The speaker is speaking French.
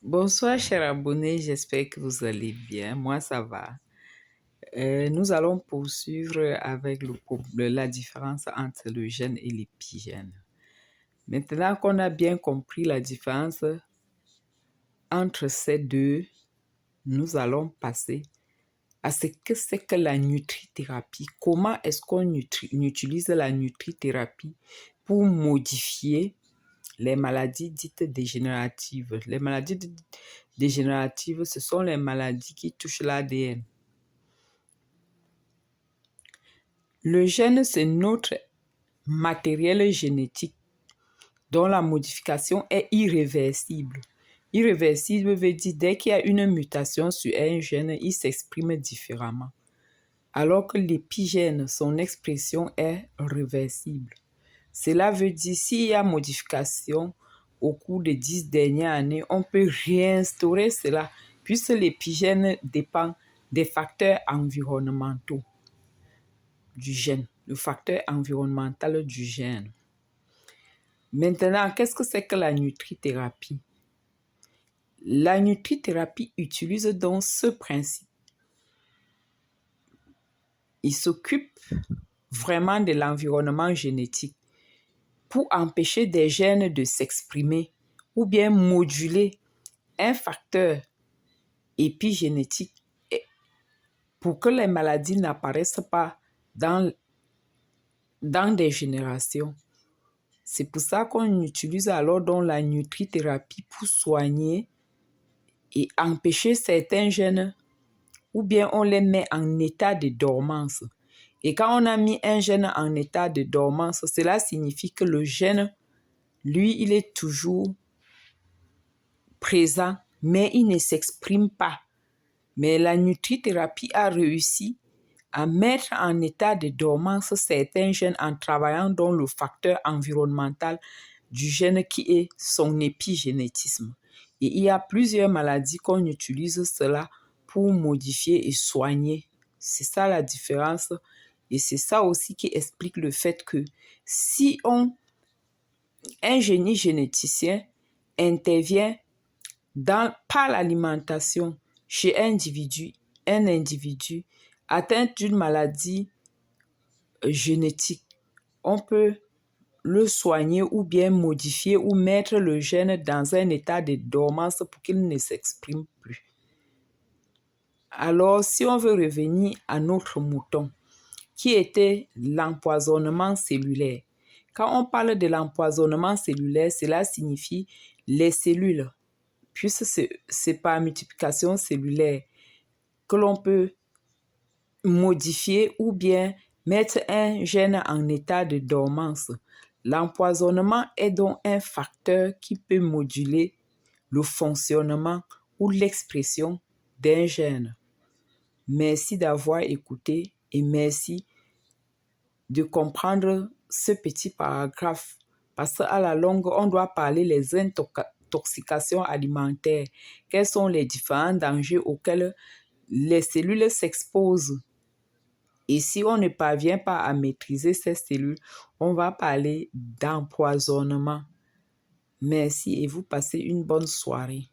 Bonsoir, chers abonnés, j'espère que vous allez bien. Moi, ça va. Nous allons poursuivre avec la différence entre le gène et l'épigène. Maintenant qu'on a bien compris la différence entre ces deux, nous allons passer à ce que c'est que la nutrithérapie. Comment est-ce qu'on utilise la nutrithérapie pour modifier les maladies dites dégénératives. Les maladies dégénératives, ce sont les maladies qui touchent l'ADN. Le gène, c'est notre matériel génétique dont la modification est irréversible. Irréversible veut dire dès qu'il y a une mutation sur un gène, il s'exprime différemment. Alors que l'épigène, son expression est réversible. Cela veut dire s'il y a modification au cours des 10 dernières années, on peut réinstaurer cela puisque l'épigène dépend des facteurs environnementaux du gène, le facteur environnemental du gène. Maintenant, qu'est-ce que c'est que la nutrithérapie? La nutrithérapie utilise donc ce principe. Il s'occupe vraiment de l'environnement génétique pour empêcher des gènes de s'exprimer ou bien moduler un facteur épigénétique pour que les maladies n'apparaissent pas dans des générations. C'est pour ça qu'on utilise alors donc la nutrithérapie pour soigner et empêcher certains gènes ou bien on les met en état de dormance. Et quand on a mis un gène en état de dormance, cela signifie que le gène, lui, il est toujours présent, mais il ne s'exprime pas. Mais la nutrithérapie a réussi à mettre en état de dormance certains gènes en travaillant dans le facteur environnemental du gène qui est son épigénétisme. Et il y a plusieurs maladies qu'on utilise cela pour modifier et soigner. C'est ça la différence. Et c'est ça aussi qui explique le fait que si un génie généticien intervient par l'alimentation chez un individu atteint d'une maladie génétique, on peut le soigner ou bien modifier ou mettre le gène dans un état de dormance pour qu'il ne s'exprime plus. Alors, si on veut revenir à notre mouton, qui était l'empoisonnement cellulaire. Quand on parle de l'empoisonnement cellulaire, cela signifie les cellules, puisque c'est par multiplication cellulaire que l'on peut modifier ou bien mettre un gène en état de dormance. L'empoisonnement est donc un facteur qui peut moduler le fonctionnement ou l'expression d'un gène. Merci d'avoir écouté et merci de comprendre ce petit paragraphe parce qu'à la longue, on doit parler des intoxications alimentaires. Quels sont les différents dangers auxquels les cellules s'exposent? Et si on ne parvient pas à maîtriser ces cellules, on va parler d'empoisonnement. Merci et vous passez une bonne soirée.